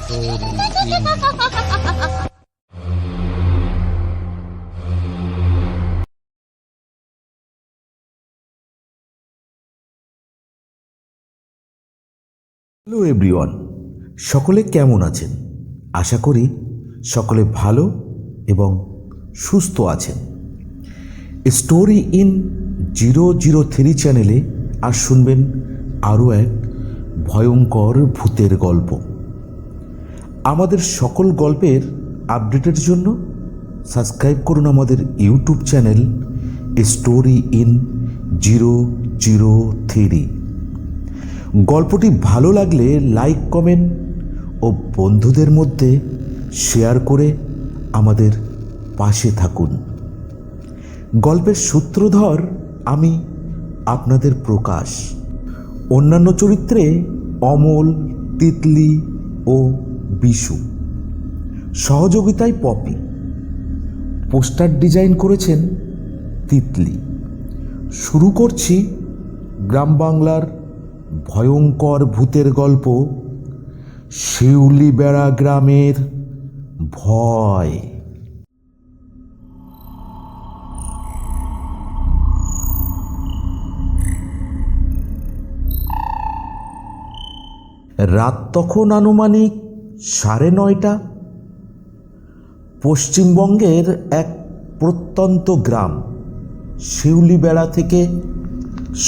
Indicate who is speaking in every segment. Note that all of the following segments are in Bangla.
Speaker 1: হ্যালো এভরিওয়ান, সকলে কেমন আছেন? আশা করি সকলে ভালো এবং সুস্থ আছেন। স্টোরি ইন 003 চ্যানেলে আর শুনবেন আরও এক ভয়ঙ্কর ভূতের গল্প। আমাদের সকল গল্পের আপডেটের জন্য সাবস্ক্রাইব করুন আমাদের ইউটিউব চ্যানেল স্টোরি ইন 003। গল্পটি ভালো লাগলে লাইক, কমেন্ট ও বন্ধুদের মধ্যে শেয়ার করে আমাদের পাশে থাকুন। গল্পের সূত্রধর আমি, আপনাদের প্রকাশ। অন্যান্য চরিত্রে অমল, তিতলি ও বিশু। সহযোগিতায় পপি। পোস্টার ডিজাইন করেছেন তিতলি। শুরু করছি গ্রাম বাংলার ভয়ঙ্কর ভূতের গল্প, শিউলিবেড়া গ্রামের ভয়। রাত তখন আনুমানিক 9:30। পশ্চিমবঙ্গের এক প্রত্যন্ত গ্রাম শিউলিবেড়া থেকে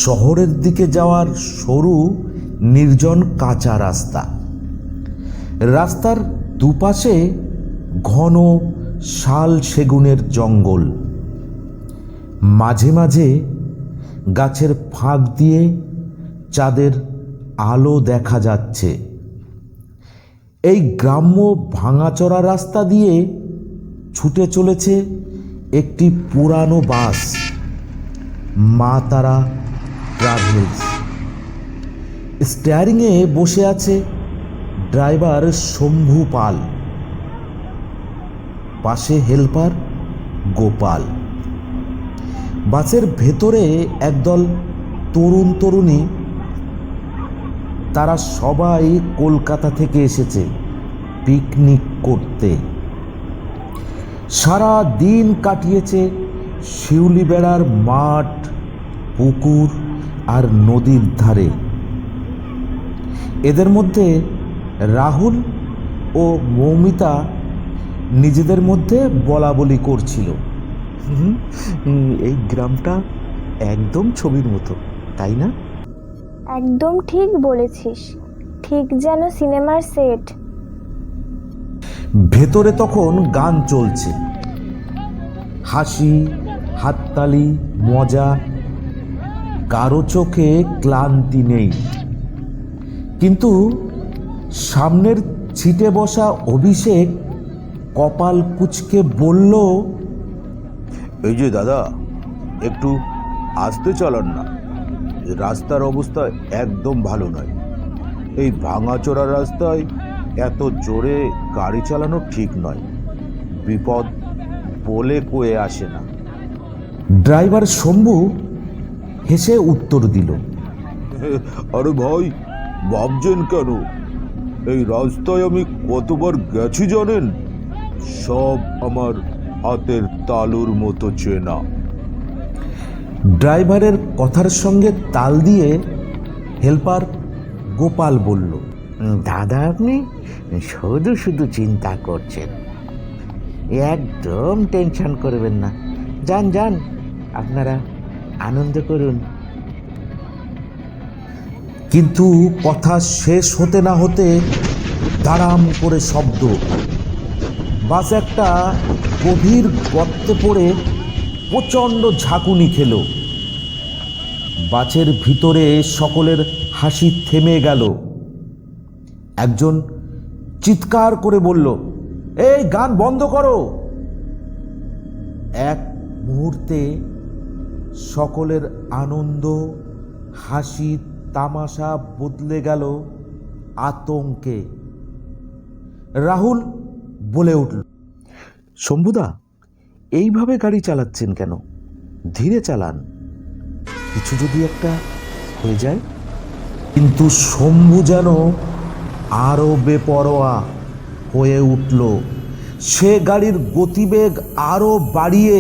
Speaker 1: শহরের দিকে যাওয়ার সরু নির্জন কাঁচা রাস্তা। রাস্তার দুপাশে ঘন শাল সেগুনের জঙ্গল। মাঝে মাঝে গাছের ফাঁক দিয়ে চাঁদের আলো দেখা যাচ্ছে। এই গ্রাম্য ভাঙাচোরা রাস্তা দিয়ে ছুটে চলেছে একটি পুরানো বাস, মা তারা ট্রাভেলস। স্টিয়ারিংয়ে বসে আছে ড্রাইভার শম্ভু পাল, পাশে হেল্পার গোপাল। বাসের ভেতরে একদল তরুণ তরুণী। তারা সবাই কলকাতা থেকে এসেছে পিকনিক করতে। সারা দিন কাটিয়েছে শিউলিবেড়ার মাঠ, পুকুর আর নদীর ধারে। এদের মধ্যে রাহুল ও মৌমিতা নিজেদের মধ্যে বলাবলি করছিল, এই গ্রামটা একদম ছবির মতো, তাই না?
Speaker 2: একদম ঠিক বলেছিস, ঠিক যেন সিনেমার সেট।
Speaker 1: ভেতরে তখন গান চলছে, হাসি, হাততালি, মজা। কারো চোখে ক্লান্তি নেই। কিন্তু সামনের ছিটে বসা অভিষেক কপাল কুঁচকে বলল,
Speaker 3: এই যে দাদা, একটু আস্তে চালান না, রাস্তার অবস্থা একদম ভালো নয়। এই ভাঙাচোরা রাস্তায় এত জোরে গাড়ি চালানো ঠিক নয়, বিপদ বলে কয়ে আসে না।
Speaker 1: ড্রাইভার শম্ভু হেসে উত্তর দিল,
Speaker 3: আরে ভাই, ভাবছেন কেন? এই রাস্তায় আমি কতবার গেছি জানেন? সব আমার হাতের তালুর মতো চেনা।
Speaker 1: ড্রাইভারের কথার সঙ্গে তাল দিয়ে হেল্পার গোপাল বলল,
Speaker 4: দাদা, আপনি শুধু শুধু চিন্তা করছেন, একদম টেনশন করবেন না। যান যান, আপনারা আনন্দ করুন।
Speaker 1: কিন্তু কথা শেষ হতে না হতে দাঁড়াম করে শব্দ। বাস একটা গভীর গর্তে পড়ে প্রচণ্ড ঝাঁকুনি খেল। বাসের ভিতরে সকলের হাসি থেমে গেল। একজন চিৎকার করে বলল, এই গান বন্ধ করো। এক মুহূর্তে সকলের আনন্দ, হাসি, তামাশা বদলে গেল আতঙ্কে। রাহুল বলে উঠল, শম্ভুদা, এইভাবে গাড়ি চালাচ্ছেন কেন? ধীরে চালান, কিছু যদি একটা হয়ে যায়। কিন্তু শম্ভু যেন আরো বেপরোয়া। হয়ে উঠল। সে গাড়ির গতিবেগ আরো বাড়িয়ে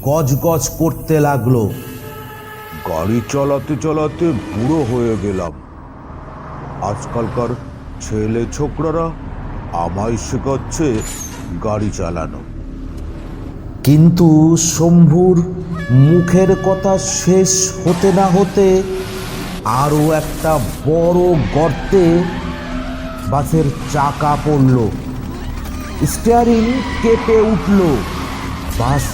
Speaker 1: গজগজ করতে লাগলো।
Speaker 3: গাড়ি চালাতে চালাতে বুড়ো হয়ে গেলাম। আজকালকার ছেলে ছোকরারা আমায় শেখাচ্ছে গাড়ি চালানো।
Speaker 1: কিন্তু শম্ভুর মুখের কথা শেষ হতে না হতে আরও একটা বড় গর্তে বাসের চাকা পড়ল। স্টিয়ারিং কেঁপে উঠল। বাস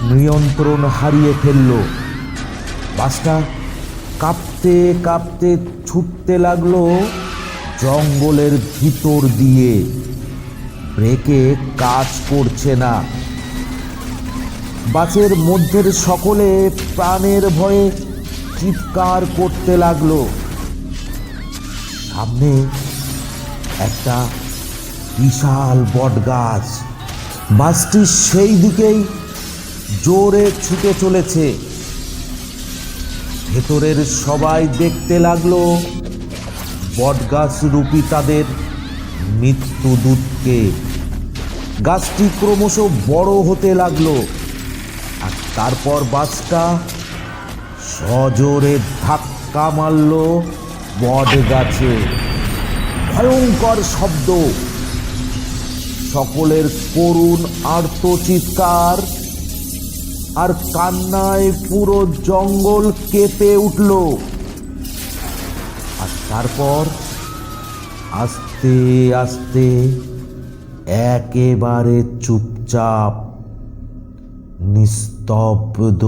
Speaker 1: নিয়ন্ত্রণ হারিয়ে ফেলল। বাসটা কাঁপতে কাঁপতে ছুটতে লাগলো জঙ্গলের ভিতর দিয়ে। ব্রেকে কাজ করছে না। বাসের মধ্যের সকলে প্রাণের ভয়ে চিৎকার করতে লাগলো। সামনে একটা বিশাল বটগাছ। বাসটি সেই দিকেই জোরে ছুটে চলেছে। ভেতরের সবাই দেখতে লাগলো বটগাছ রূপী তাদের মৃত্যুদূতকে। গাছটি ক্রমশ বড় হতে লাগলো, আর তারপর বাসটা সজোরে ধাক্কা মারল বট গাছে। ভয়ঙ্কর শব্দ, সকলের করুণ আর্তচিৎকার আর কান্নায় পুরো জঙ্গল কেঁপে উঠল। আর তারপর আস্তে আস্তে একেবারে চুপচাপ, নিস্তব্ধ।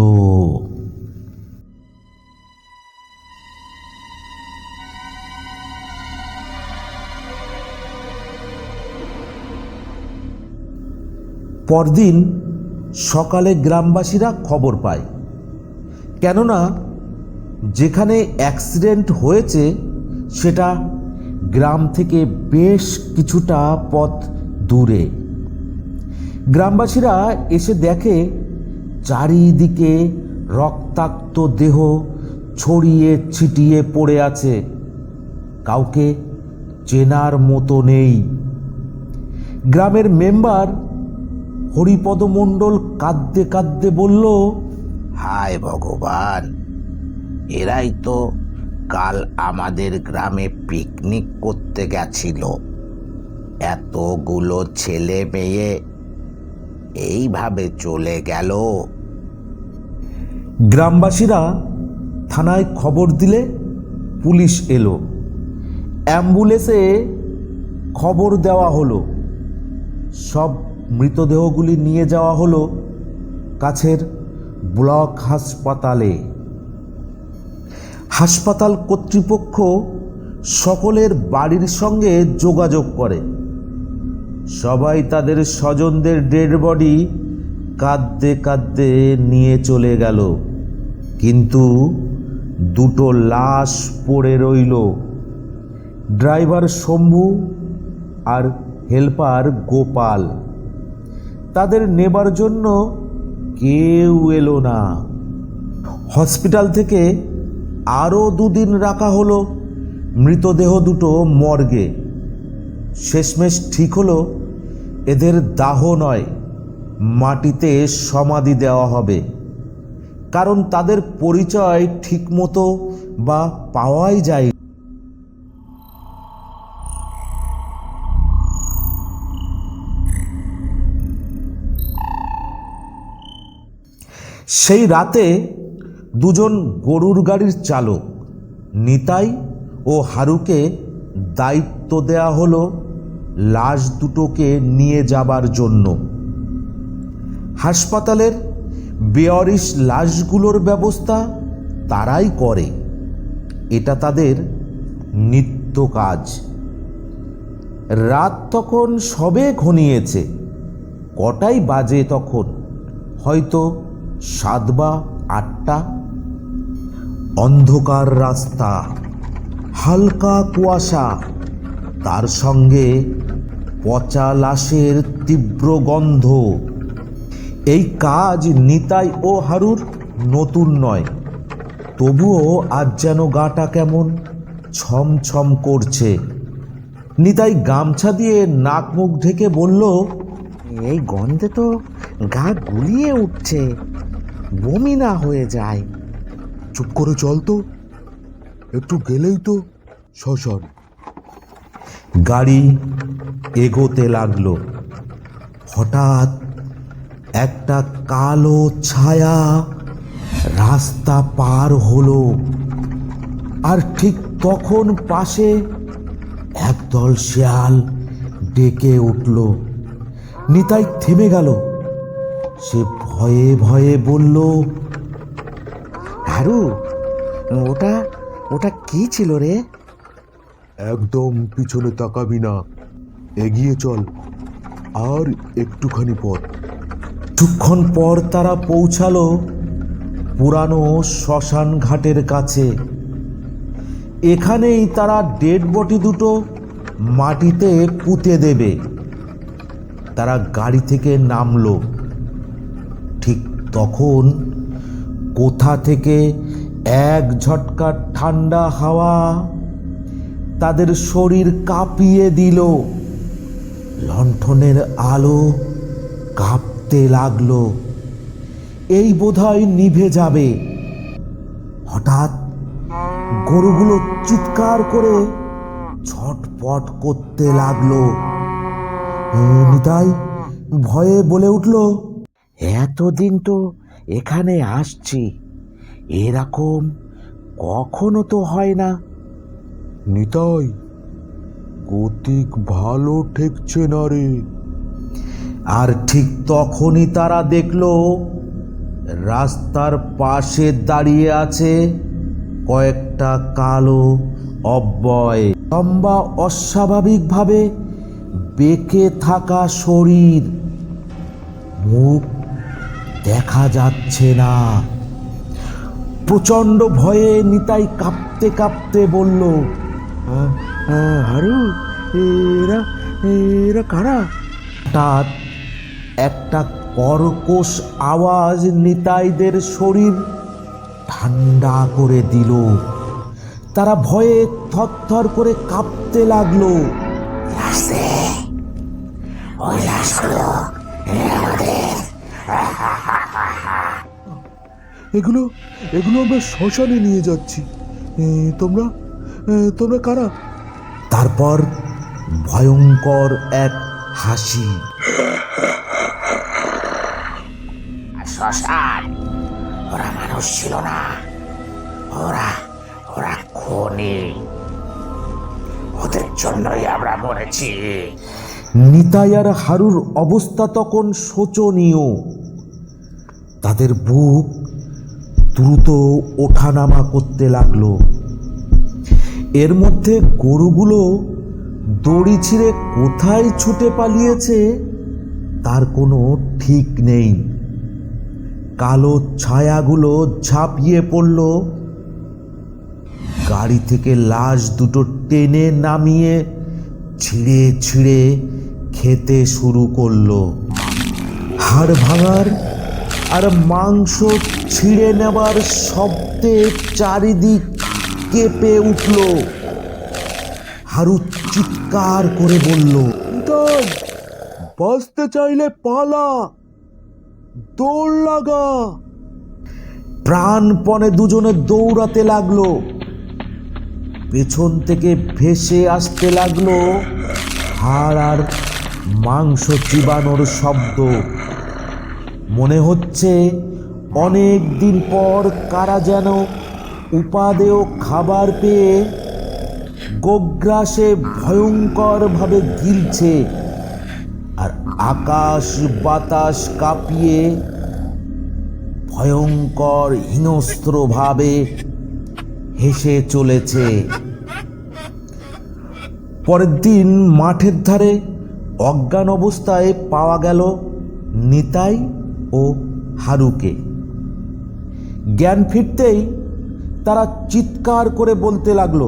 Speaker 1: পরদিন সকালে গ্রামবাসীরা খবর পায়, কেননা যেখানে অ্যাক্সিডেন্ট হয়েছে সেটা গ্রাম থেকে বেশ কিছুটা পথ দূরে। গ্রামবাসীরা এসে দেখে চারিদিকে রক্তাক্ত দেহ ছড়িয়ে ছিটিয়ে পড়ে আছে। কাউকে চেনার মতো নেই। গ্রামের মেম্বার হরিপদ মণ্ডল কাঁদতে কাঁদতে বলল,
Speaker 4: হায় ভগবান, এরাই তো কাল আমাদের গ্রামে পিকনিক করতে গেছিল। এতগুলো ছেলে মেয়ে এইভাবে চলে গেল।
Speaker 1: গ্রামবাসীরা থানায় খবর দিলে পুলিশ এলো। অ্যাম্বুলেন্সে খবর দেওয়া হলো। সব মৃতদেহগুলি নিয়ে যাওয়া হলো কাছের ব্লক হাসপাতালে। হাসপাতাল কর্তৃপক্ষ সকলের বাড়ির সঙ্গে যোগাযোগ করে। সবাই তাদের স্বজনদের ডেড বডি কাঁদতে কাঁদতে নিয়ে চলে গেল, কিন্তু দুটো লাশ পড়ে রইল। ড্রাইভার শম্ভু আর হেল্পার গোপাল। তাদের নেবার জন্য কেউ এলো না। হসপিটাল থেকে আরও 2 দিন রাখা হলো মৃতদেহ দুটো মর্গে। শেষমেশ ঠিক হলো এদের দাহ নয়, মাটিতে সমাধি দেওয়া হবে, কারণ তাদের পরিচয় ঠিকমতো বা পাওয়াই যায়। সেই রাতে দুজন গরুর গাড়ির চালক নিতাই ও হারুকে দায়িত্ব দেয়া হলো লাশ দুটোকে নিয়ে যাবার জন্য। হাসপাতালের বেয়ারিশ লাশগুলোর ব্যবস্থা তারাই করে। এটা তাদের নিত্য কাজ। রাত তখন সবে ঘনিয়েছে। কটাই বাজে তখন? হয়তো 7 বা 8টা। অন্ধকার রাস্তা, হালকা কুয়াশা, তার সঙ্গে পচা লাশের তীব্র গন্ধ। এই কাজ নিতাই ও হারুর নতুন নয়, তবুও আজ যেন গাটা কেমন ছমছম করছে। নিতাই গামছা দিয়ে নাক মুখ ঢেকে বলল,
Speaker 4: এই গন্ধে তো গা গুলিয়ে উঠছে, বমি না হয়ে যায়।
Speaker 3: চুপ করে চল তো, একটু গেলেই তো শ্মশান।
Speaker 1: গাড়ি এগোতে লাগলো। হঠাৎ একটা কালো ছায়া রাস্তা পার হলো, আর ঠিক তখন পাশে একদল শেয়াল ডেকে উঠল। নিতাই থেমে গেল। সে ভয়ে ভয়ে বলল,
Speaker 4: হারু, ওটা ওটা কি ছিল রে?
Speaker 3: একদম পিছনে তাকাবি না, এগিয়ে চল, আর একটুখানি পথ।
Speaker 1: কিছুক্ষণ পর তারা পৌঁছালো পুরানো শ্মশান ঘাটের কাছে। এখানেই তারা ডেড বডি দুটো মাটিতে পুঁতে দেবে। তারা গাড়ি থেকে নামলো। ঠিক তখন কোথা থেকে এক ঝটকা ঠান্ডা হাওয়া তাদের শরীর কাঁপিয়ে দিল। লণ্ঠনের আলো কাঁপতে লাগলো, এই বোধহয় নিভে যাবে। হঠাৎ গরুগুলো চিৎকার করে ছটপট করতে লাগলো। নিতাই ভয়ে বলে উঠল,
Speaker 4: এতদিন তো এখানে আসছি, এরকম কখনো তো হয় না।
Speaker 3: নিতাই, গতিক ভালো ঠেকছে না রে।
Speaker 1: আর ঠিক তখনই তারা দেখলো রাস্তার পাশে দাঁড়িয়ে আছে কয়েকটা কালো অব্যয়, লম্বা অস্বাভাবিকভাবে বেঁকে থাকা শরীর, মুখ দেখা যাচ্ছে না। প্রচন্ড ভয়ে নিতাই কাঁপতে কাঁপতে বলল,
Speaker 4: হারু, এরা এরা কারা?
Speaker 1: হঠাৎ একটা কর্কশ আওয়াজ নিতাইদের শরীর ঠান্ডা করে দিল। তারা ভয়ে থরথর করে কাঁপতে লাগলো।
Speaker 3: এগুলো এগুলো আমরা শ্মশানে নিয়ে যাচ্ছি। তোমরা তোমরা কারা?
Speaker 1: তারপর ভয়ঙ্কর এক হাসি।
Speaker 4: শ্মশান? ওরা মানুষ ছিল না, ওরা ওরা খুনি। ওদের জন্যই আমরা মরেছি।
Speaker 1: নিতাই আর হারুর অবস্থা তখন শোচনীয়। তাদের বুক দ্রুত ওঠানামা করতে লাগলো। এর মধ্যে গরুগুলো দড়ি ছিঁড়ে কোথায় ছুটে পালিয়েছে তার কোনো ঠিক নেই। কালো ছায়াগুলো ঝাঁপিয়ে পড়ল, গাড়ি থেকে লাশ দুটো টেনে নামিয়ে ছিঁড়ে ছিঁড়ে খেতে শুরু করলো। হাড় ভাঙার আর মাংস ছিঁড়ে নেবার শব্দে চারিদিক কেঁপে উঠল। হারু চিৎকার করে বলল,
Speaker 3: নিতাই, বাঁচতে চাইলে পালা, দৌড় লাগা।
Speaker 1: প্রাণপণে দুজনে দৌড়াতে লাগলো। পেছন থেকে ভেসে আসতে লাগলো হাড় আর মাংস চিবানোর শব্দ। মনে হচ্ছে অনেক দিন পর কারা যেন উপাদেয় খাবার পেয়ে গোগ্রাসে ভয়ঙ্করভাবে গিলছে, আর আকাশ বাতাস কাঁপিয়ে ভয়ঙ্কর হিংস্রভাবে হেসে চলেছে। পরের দিন মাঠের ধারে অজ্ঞান অবস্থায় পাওয়া গেল নিতাই ও হারুকে। জ্ঞান ফিরতেই তারা চিৎকার করে বলতে লাগলো,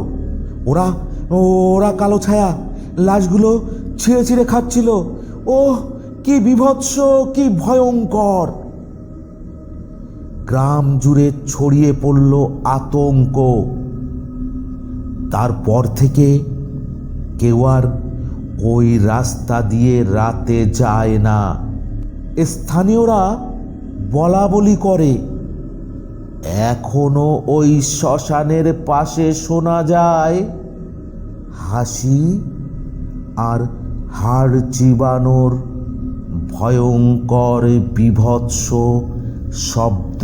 Speaker 1: ওরা ওরা কালো ছায়া, লাশগুলো ছিঁড়ে ছিঁড়ে খাচ্ছিল। ও কি বিভৎস, কি ভয়ঙ্কর! গ্রাম জুড়ে ছড়িয়ে পড়ল আতঙ্ক। তারপর থেকে কেউ আর ওই রাস্তা দিয়ে রাতে যায় না। স্থানীয়রা বলা বলি করে, এখনো ওই শ্মশানের পাশে শোনা যায় হাসি আর হাড় চিবানোর ভয়ঙ্কর বিভৎস শব্দ।